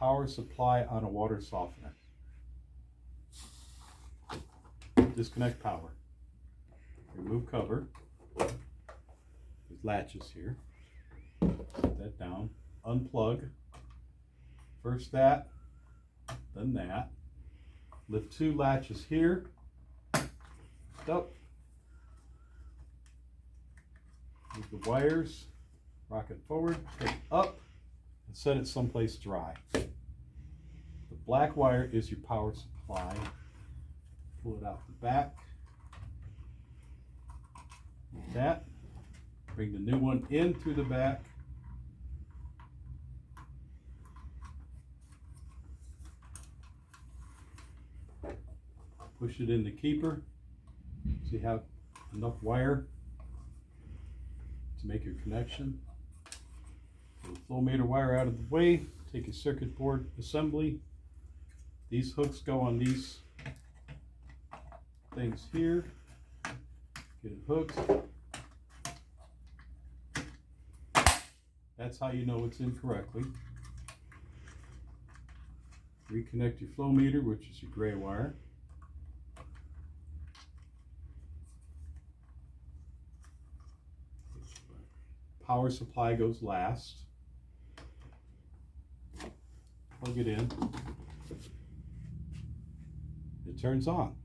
power supply on a water softener. Disconnect power. Remove cover. There's latches here. Set that down. Unplug. First that, then that. Lift two latches here. Up. Move the wires. Rock it forward. Take it up. And set it someplace dry. The black wire is your power supply. Pull it out the back. Like that. Bring the new one in through the back. Push it in the keeper. So you have enough wire to make your connection. Pull the flow meter wire out of the way. Take your circuit board assembly. These hooks go on these things here. Get it hooked. That's how you know it's in correctly. Reconnect your flow meter, which is your gray wire. Power supply goes last. Plug it in. It turns on.